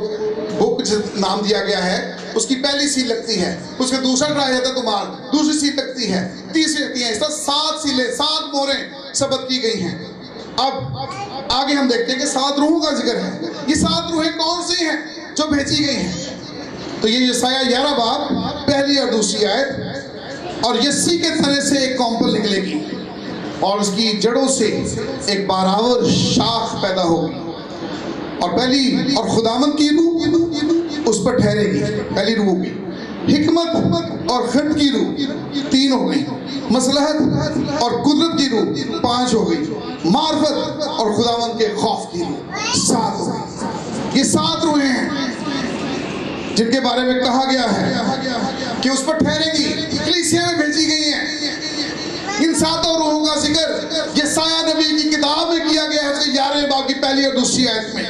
بک نام دیا گیا ہے, اس کی پہلی سیل لگتی ہے, اس کا دوسرا ٹرائی جاتا ہے تمہار, دوسری سیل لگتی ہے, تیسری لگتی ہے. اس طرح 7 سیلیں, 7 مہریں ثبت کی گئی ہیں. اب آگے ہم دیکھتے ہیں کہ 7 روحوں کا ذکر ہے. یہ 7 روحیں کون سی ہیں جو بھیجی گئی ہیں؟ تو یہ یسایہ 11 باب پہلی اور دوسری آیت, اور یسی کے تنے سے ایک کونپل نکلے گی اور اس کی جڑوں سے ایک باراور شاخ پیدا ہوگی. اور پہلی اور خداوند کی روح اس پر ٹھہرے گی، پہلی روح کی حکمت اور خرد کی روح 3 ہو گئی، مصلحت اور قدرت کی روح 5 ہو گئی، معرفت اور خداوند کے خوف کی روح 7 ہو گئی۔ یہ 7 روحیں ہیں جن کے بارے میں کہا گیا ہے کہ اس پر ٹھہرے گی، کلیسیا میں بھیجی گئی ہیں۔ ان 7 روحوں کا ذکر یسایہ نبی کی کتاب میں کیا گیا ہے، اس کے 11 باب کی پہلی اور دوسری آیت میں۔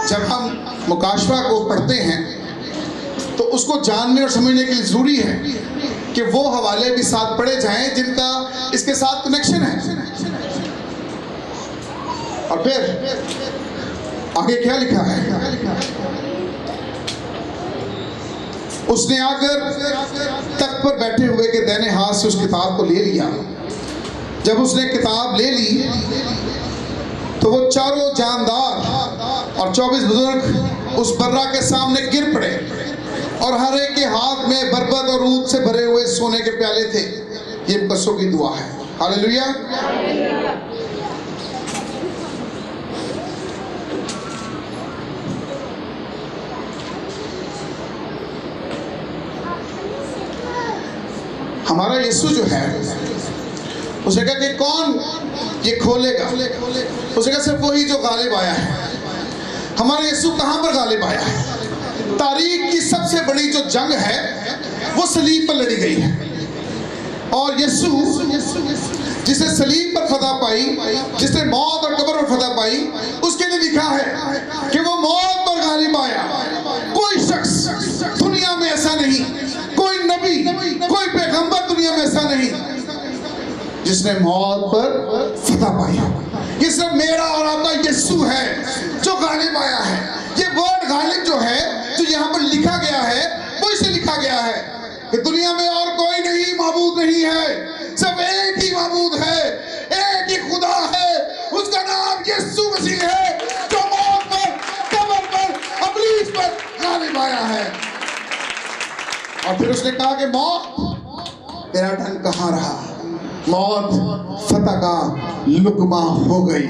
جب ہم مکاشفہ کو پڑھتے ہیں تو اس کو جاننے اور سمجھنے کے لیے ضروری ہے کہ وہ حوالے بھی ساتھ پڑھے جائیں جن کا اس کے ساتھ کنیکشن ہے۔ اور پھر آگے کیا لکھا ہے؟ اس نے آ کر تخت پر بیٹھے ہوئے کے دائیں ہاتھ سے اس کتاب کو لے لیا۔ جب اس نے کتاب لے لی تو وہ چاروں جاندار اور 24 بزرگ اس برہ کے سامنے گر پڑے، اور ہر ایک کے ہاتھ میں بربط اور عود سے بھرے ہوئے سونے کے پیالے تھے۔ یہ مقدسوں کی دعا ہے۔ ہاللیلویا۔ ہمارا یسوع جو ہے، اسے کہا کہ کون یہ کھولے گا؟ اسے کہا صرف وہی جو غالب آیا ہے۔ ہمارا یسوع کہاں پر غالب آیا ہے؟ تاریخ کی سب سے بڑی جو جنگ ہے وہ صلیب پر لڑی گئی ہے، اور یسوع جسے صلیب پر فتح پائی، جس نے موت اور قبر پر فتح پائی، اس کے لیے لکھا ہے کہ وہ موت پر غالب آیا۔ کوئی شخص دنیا میں ایسا نہیں، کوئی نبی، کوئی پیغمبر دنیا میں ایسا نہیں جس نے موت پر فتح پائی۔ یہ صرف میرا اور آپ کا یسوع ہے جو غالب آیا ہے۔ یہ ورڈ غالب جو ہے، جو یہاں پر لکھا گیا ہے، وہ اسے لکھا گیا ہے کہ دنیا میں اور کوئی نہیں معبود نہیں ہے، صرف ایک ہی معبود ہے، ایک ہی خدا ہے، اس کا نام یسوع مسیح ہے جو موت پر، قبر پر، ابلیس پر غالب آیا ہے۔ اور پھر اس نے کہا کہ موت تیرا ڈنگ کہاں رہا؟ موت فتح کا لقمہ ہو گئی۔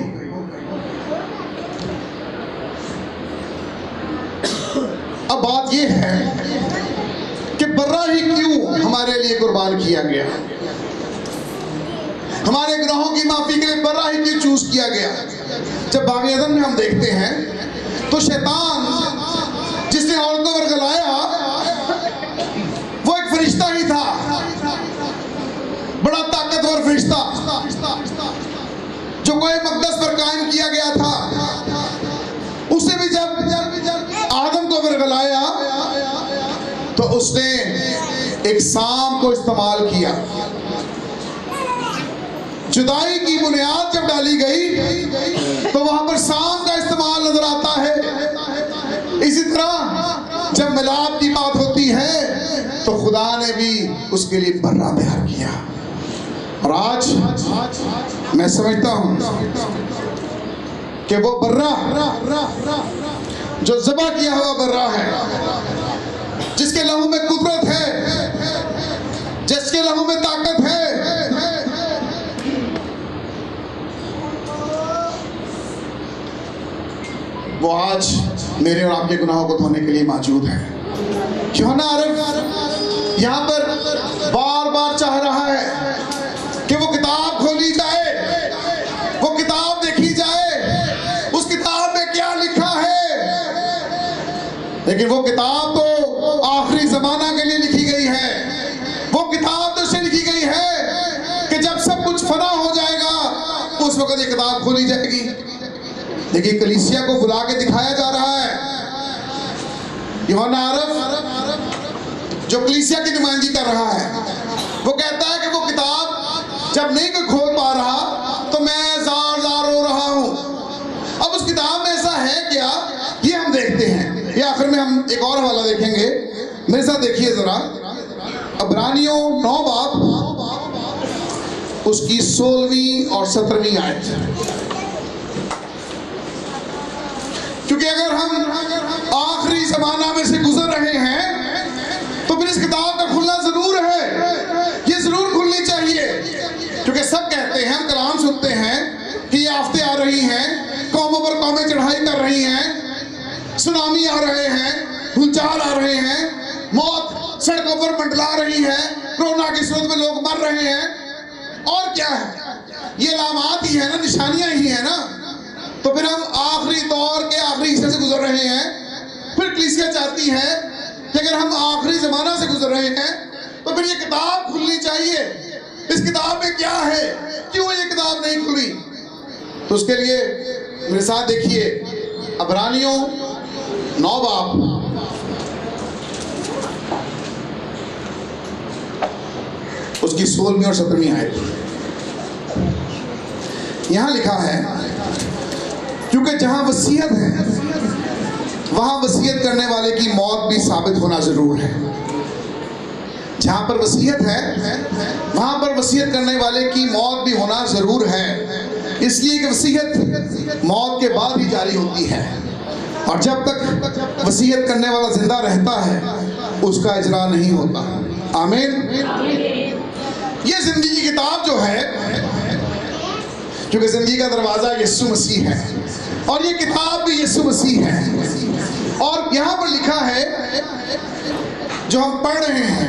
اب بات یہ ہے کہ برہ ہی کیوں ہمارے لیے قربان کیا گیا؟ ہمارے گناہوں کی معافی کے لیے برہ ہی کیوں چوز کیا گیا؟ جب باغ عدن میں ہم دیکھتے ہیں تو شیطان جس نے عورتوں پر ورگلایا وہ ایک فرشتہ ہی تھا، بڑا طاقتور فرشتہ جو کوہ مقدس پر قائم کیا گیا تھا۔ اسے بھی جب آدم کو ورگلایا تو اس نے ایک سام کو استعمال کیا۔ جدائی کی بنیاد جب ڈالی گئی تو وہاں پر سام کا استعمال نظر آتا ہے۔ اسی طرح جب ملاپ کی بات ہوتی ہے تو خدا نے بھی اس کے لیے برہ تیار کیا۔ اور آج میں سمجھتا ہوں کہ وہ برہ جو ذبح کیا ہوا برہ ہے، جس کے لہو میں قدرت ہے، جس کے لہو میں طاقت ہے، وہ آج میرے اور آپ کے گناہوں کو دھونے کے لیے موجود ہے۔ یوحنا عارف یہاں پر بار بار چاہ رہا ہے کہ وہ کتاب کھولی جائے، وہ کتاب دیکھی جائے، اس کتاب میں کیا لکھا ہے۔ لیکن وہ کتاب تو آخری زمانہ کے لیے لکھی گئی ہے، وہ کتاب تو اس سے لکھی گئی ہے کہ جب سب کچھ فنا ہو جائے گا اس وقت یہ کتاب کھولی جائے گی۔ لیکن کلیسیا کو بلا کے دکھایا جا رہا ہے۔ یوحنا عارف جو کلیسیا کی نمائندگی کر رہا ہے، وہ کہتا ہے کہ وہ کتاب جب نہیں کوئی کھول پا رہا تو میں زار زار رو رہا ہوں۔ اب اس کتاب میں ایسا ہے کیا، یہ ہم دیکھتے ہیں۔ یہ آخر میں ہم ایک اور حوالہ دیکھیں گے، میرے ساتھ دیکھیے ذرا عبرانیوں 9 باب اس کی 16ویں اور 17ویں آیت۔ کیونکہ اگر ہم آخری زمانہ میں سے گزر رہے ہیں تو پھر اس کتاب کا کھلنا ضرور ہے، یہ ضرور کھلنی چاہیے، کیونکہ سب کہتے ہیں، ہم کلام سنتے ہیں کہ یہ آفتیں آ رہی آ رہے ہیں، بھولچال آ رہے ہیں، موت سڑکوں پر منڈلا رہی ہے، کورونا کی صورت میں لوگ مر رہے ہیں، اور کیا ہے؟ یہ علامات ہی ہے نا، نشانیاں ہی ہیں نا۔ تو پھر ہم آخری دور کے آخری حصے سے گزر رہے ہیں۔ پھر کلیسیا چاہتی ہے کہ اگر ہم آخری زمانہ سے گزر رہے ہیں تو پھر یہ کتاب کھلنی چاہیے۔ اس کتاب میں کیا ہے؟ کیوں یہ کتاب نہیں کھلی؟ تو اس کے لیے میرے ساتھ دیکھیے عبرانیوں 9 باب، اس کی 16ویں اور 17ویں آیت۔ یہاں لکھا ہے کیونکہ جہاں وصیت ہے وہاں وصیت کرنے والے کی موت بھی ثابت ہونا ضرور ہے۔ جہاں پر وصیت ہے وہاں پر وصیت کرنے والے کی موت بھی ہونا ضرور ہے، اس لیے کہ وصیت موت کے بعد ہی جاری ہوتی ہے، اور جب تک وصیت کرنے والا زندہ رہتا ہے اس کا اجرا نہیں ہوتا۔ آمین۔ یہ زندگی کی کتاب جو ہے، کیونکہ زندگی کا دروازہ یسوع مسیح ہے اور یہ کتاب بھی یسوع مسیح ہے، اور یہاں پر لکھا ہے جو ہم پڑھ رہے ہیں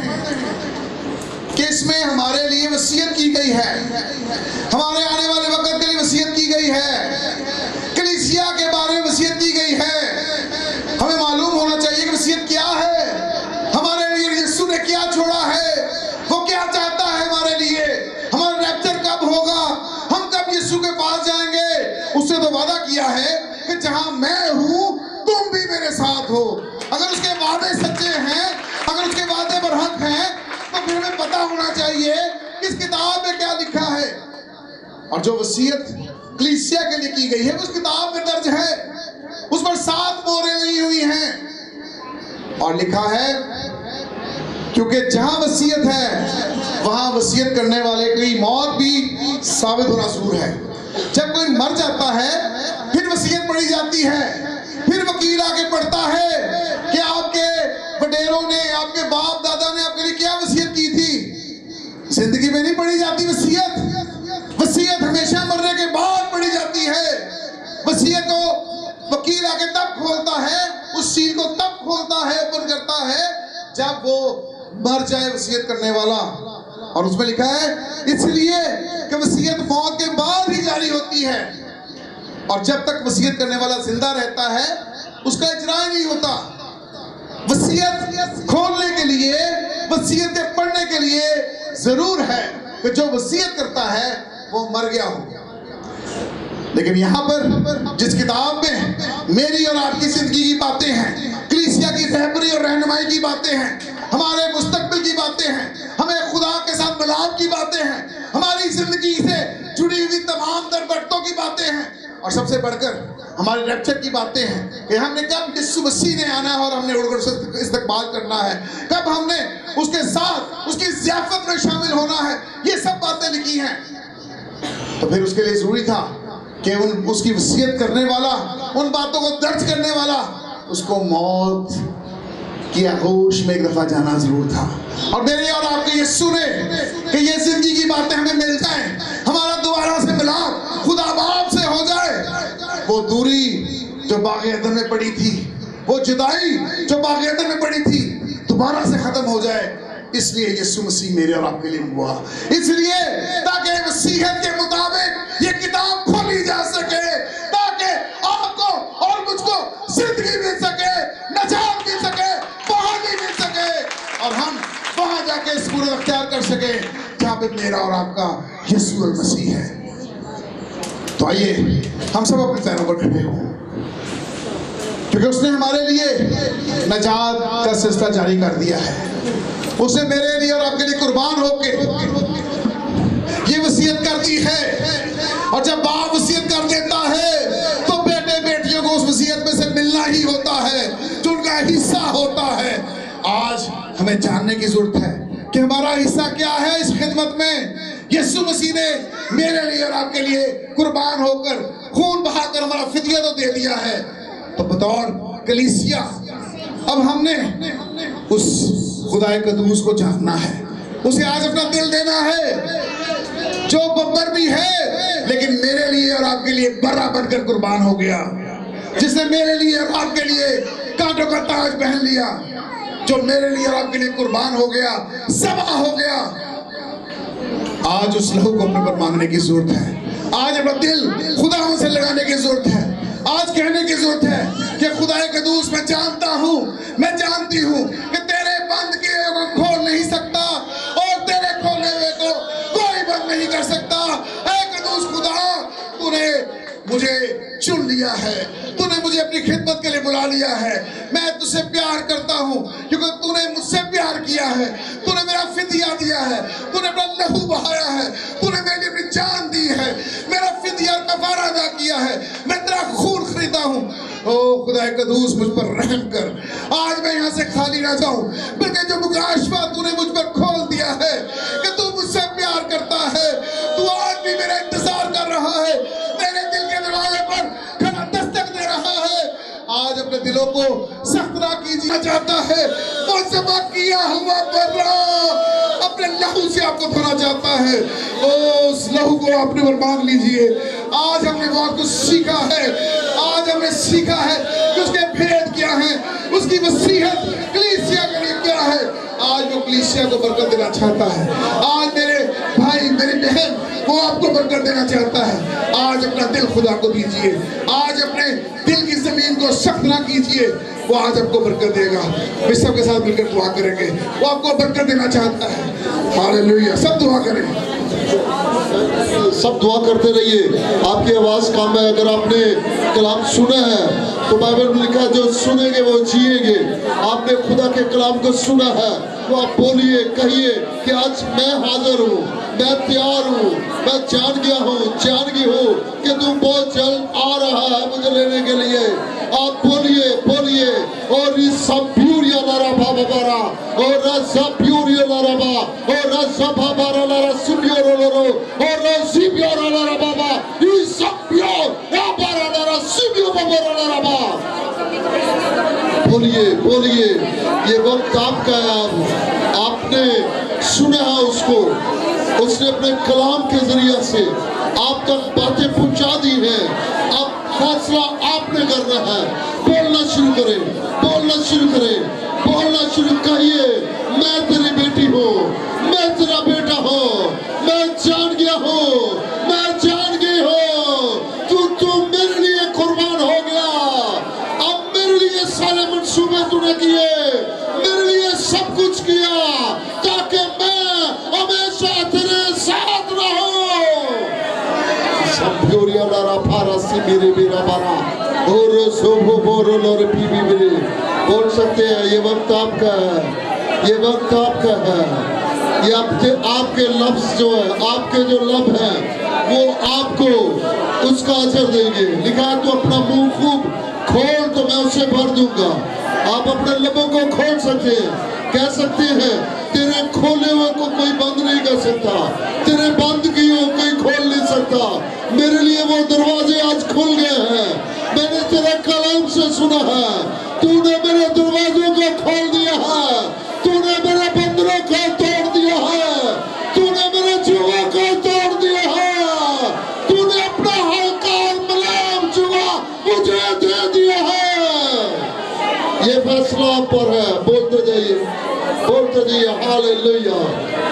کہ اس میں ہمارے لیے وصیت کی گئی ہے، ہمارے آنے والے وقت کے لیے وصیت کی گئی ہے، کلیسیا کے بارے میں وصیت کی گئی ہے۔ ہمیں معلوم ہونا چاہیے کہ وصیت کیا ہے، ہمارے لیے یسوع نے کیا چھوڑا ہے، وہ کیا چاہتا ہے ہمارے لیے، ہمارا ریپچر کب ہوگا، ہم کب یسوع کے پاس جائیں گے۔ اس نے تو وعدہ کیا ہے کہ جہاں میں ہوں تم بھی میرے ساتھ ہو۔ اگر اس کے وعدے سچے ہیں، اگر اس کے وعدے برحق ہیں، تو پھر ہمیں پتہ ہونا چاہیے کہ اس کتاب میں کیا لکھا ہے، اور جو وصیت کلیسیا کے لیے کی گئی ہے اس کتاب میں درج ہے، اس پر 7 مہریں لگی ہوئی ہیں، اور لکھا ہے کیونکہ جہاں وصیت ہے وہاں وصیت کرنے والے کی موت بھی ثابت ہونا ضرور ہے۔ جب کوئی مر جاتا ہے پھر وصیت پڑھی جاتی ہے، پھر وکیل آ کے پڑھتا ہے کہ آپ کے وڈیروں نے، آپ کے باپ دادا نے آپ کے لیے کیا وصیت کی تھی۔ زندگی میں نہیں پڑھی جاتی وصیت، وصیت ہمیشہ مرنے کے بعد پڑھی جاتی ہے۔ وصیت کو وکیل آ کے تب کھولتا ہے، اس سیل کو تب کھولتا ہے، اوپن کرتا ہے جب وہ مر جائے وصیت کرنے والا، اور اس میں لکھا ہے اس لیے کہ وصیت موت کے بعد ہی جاری ہوتی ہے، اور جب تک وصیت کرنے والا زندہ رہتا ہے اس کا اجرا ہی نہیں ہوتا۔ وصیت کھولنے کے لیے، وصیت کے پڑھنے کے لیے ضرور ہے کہ جو وصیت کرتا ہے وہ مر گیا ہو۔ لیکن یہاں پر جس کتاب میں میری اور آپ کی زندگی کی باتیں ہیں، کلیسیا کی رہبری اور رہنمائی کی باتیں ہیں، ہمارے مستقبل کی باتیں ہیں، ہمیں خدا کے ساتھ ملاپ کی باتیں ہیں، ہماری زندگی سے جڑی ہوئی تمام تر برکتوں کی باتیں ہیں، اور سب سے بڑھ کر ہمارے ریپچر کی باتیں ہیں کہ ہم نے کب یسوع مسیح نے آنا ہے اور ہم نے اڑ کر استقبال کرنا ہے، کب ہم نے اس کے ساتھ اس کی ضیافت میں شامل ہونا ہے، یہ سب باتیں لکھی ہیں۔ تو پھر اس کے لیے ضروری تھا کہ اس کی وصیت کرنے والا، ان باتوں کو درج کرنے والا، اس کو موت کی آغوش میں ایک دفعہ جانا ضرور تھا، اور میرے اور آپ کے یسوع نے کہ یہ زندگی کی باتیں ہمیں مل جائیں، ہمارا دوبارہ سے ملاپ خدا باپ سے ہو جائے، وہ دوری جو باغ عدن میں پڑی تھی، وہ جدائی جو باغ عدن میں پڑی تھی دوبارہ سے ختم ہو جائے، اس لیے یسوع مسیح میرے اور آپ کے لیے ہوا، اس لیے تاکہ وصیت کے مطابق یہ کتاب کھولی جا سکے، تاکہ آپ کو اور مجھ کو زندگی مل سکے، نجات مل سکے، بحالی مل سکے، اور ہم وہاں جا کے اس پورے اختیار کر سکے جہاں پہ میرا اور آپ کا یسوع المسیح ہے۔ تو آئیے ہم سب اپنے پیروں پر کھڑے ہوں، کیونکہ اس نے ہمارے لیے نجات کا سلسلہ جاری کر دیا ہے، اس نے میرے لیے اور آپ کے لیے قربان ہو کے یہ وصیت کر دی ہے، اور جب باپ وصیت کر دیتا ہے تو بیٹے بیٹیوں کو اس وصیت میں سے ملنا ہی ہوتا ہے، جو ان کا حصہ ہوتا ہے۔ آج ہمیں جاننے کی ضرورت ہے کہ ہمارا حصہ کیا ہے اس خدمت میں۔ یسوع مسیح نے میرے لیے اور آپ کے لیے قربان ہو کر، خون بہا کر ہمارا فدیہ تو دے دیا ہے، تو بطور کلیسیا اب ہم نے اس خدائے قدوس کو جاننا ہے، اسے آج اپنا دل دینا ہے، جو ببر بھی ہے لیکن میرے لیے اور آپ کے لیے برا بن کر قربان ہو گیا، جس نے میرے لیے اور آپ کے لیے کانٹوں کا تاج پہن لیا جو میرے لیے اور آپ کے لیے قربان ہو گیا، ذبح ہو گیا۔ آج اس لہو کو اپنے پر مانگنے کی ضرورت ہے۔ آج اپنا دل خدا سے لگانے کی ضرورت ہے۔ آج کہنے کی ضرورت ہے کہ خدا قدوس میں جانتا ہوں، میں جانتی ہوں کہ تیرے بند کیے ہوئے کو کھول نہیں سکتا اور تیرے کھولے ہوئے کو کوئی بند نہیں کر سکتا۔ اے قدوس خدا، تو نے مجھے چن لیا ہے، تو نے مجھے اپنی خدمت کے لیے بلا لیا ہے۔ میں تجھ سے پیار کرتا ہوں کیونکہ تو نے مجھ سے پیار کیا ہے، تو نے میرا فدیہ دیا ہے، تو نے اپنا لہو بہایا ہے، تو نے میرے لیے اپنی جان دی ہے، میرا فدیہ اور کفارہ ادا کیا ہے، میں تیرا خون خریدا ہوں۔ او خدا قدوس، مجھ پر رحم کر، آج میں یہاں سے خالی نہ جاؤں، بلکہ جو مکاشفہ تو نے مجھ پر کھول دیا ہے کہ تو مجھ سے پیار کرتا ہے، تو آج بھی میرا انتظار کر رہا ہے، میرے دل کے دروازے پر کھڑا دستک دے رہا ہے۔ آج اپنے دلوں کو سخت نہ کیجیے چاہتا ہے، مذبح کیا ہوا برا اپنے لہو سے آپ کو دھونا چاہتا ہے۔ اس لہو کو اپنے پر مانگ لیجئے۔ آج ہم نے بہت کچھ سیکھا ہے، آج ہم نے سیکھا ہے کہ اس کے بھید کیا ہیں، اس کی وصیت کلیسیا کے لیے کیا ہے۔ آج وہ کلیسیا کو برکت دینا چاہتا ہے۔ آج میرے بھائی، میری بہن، وہ آپ کو برکت دینا چاہتا ہے۔ آج اپنا دل خدا کو دیجئے، آج اپنے دل کی زمین کو سخت نہ کیجئے، وہ آج آپ کو برکت دے گا۔ ہم سب کے ساتھ مل کر دعا کریں گے، وہ آپ کو برکت دینا چاہتا ہے۔ ہاللیلویہ، سب دعا کریں۔ سب دعا کرتے رہیے، آپ کی آواز کام ہے۔ اگر آپ نے کلام سنا ہے تو بائبل میں لکھا ہے جو سنیں گے وہ جیئیں گے۔ آپ نے خدا کے کلام کو سنا ہے تو آپ بولیے، کہیے کہ آج میں حاضر ہوں، میں تیار ہوں، میں جان گیا ہوں، جان گئی ہوں کہ تم بہت جلد آ رہا ہے مجھے لینے کے لیے۔ آپ بولیے، بولیے، اور یہ سب پیوریا لارا بابا بارا، اور رزا پیوریا لارا با، اور رزا بابا لارا سبیورا لارا، اور رزی پیورا لارا بابا، یہ سب پیور یا بارا لارا سبیو بابا لارا با۔ بولیے، بولیے، یہ وقت آپ کا ہے۔ آپ نے سنا ہے اس کو، اس نے اپنے کلام کے ذریعے سے آپ تک باتیں پہنچا دی ہیں۔ اب فیصلہ آپ نے کرنا ہے۔ بولنا شروع کریں، بولنا شروع کریں، بولنا شروع کریے، میں تیری بیٹی ہوں، میں تیرا بیٹا ہوں، میں جان گیا ہوں، میں جان گئی ہوں، تو میرے لیے قربان ہو گیا۔ اب میرے لیے سارے منصوبے تو نے کیے، میرے لیے سب کچھ کیا تاکہ میں ہمیشہ تیرے ساتھ رہوں۔ سب پیوریا لارا پارا سی میرے میرا بارا، اور صبح بورو لور پی بھی میرے۔ بول سکتے ہیں یہ وقت آپ کا ہے، یہ وقت آپ کا ہے۔ یہ آپ کے لفظ جو ہے، آپ کے جو لب ہیں وہ آپ کو اس کا اثر دیں گے۔ لکھا ہے تو اپنا منہ خوب کھول تو میں اسے بھر دوں گا۔ آپ اپنے لبوں کو کھول سکتے ہیں، کہہ سکتے ہیں تیرے کھولے ہوئے کو کوئی بند نہیں کر سکتا، تیرے بند کیے ہوئے کوئی کھول نہیں سکتا۔ میرے لیے وہ دروازے آج کھل گئے ہیں، میں نے تیرے کلام سے سنا ہے، تو نے میرے دروازوں کو کھول دیا ہے، تو نے میرے بندروں کو توڑ دیا ہے، تو نے میرے جوا کو توڑ دیا ہے، تو نے اپنا ہلکا اور ملام جوا مجھے دے دیا ہے۔ یہ فیصلہ آپ پر ہے، بولتے جائیے، بولتے جائیے۔ Hallelujah,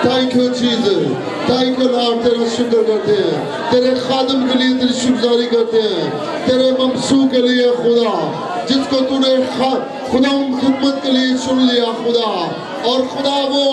thank you Jesus, thank you Lord, تیرا شکر کرتے ہیں، تیرے خادم کے لیے تیری شکرگزاری کرتے ہیں، تیرے ممسوح کے لیے خدا، جس کو تو نے خدا خدمت کے لیے چن لیا خدا، اور خدا وہ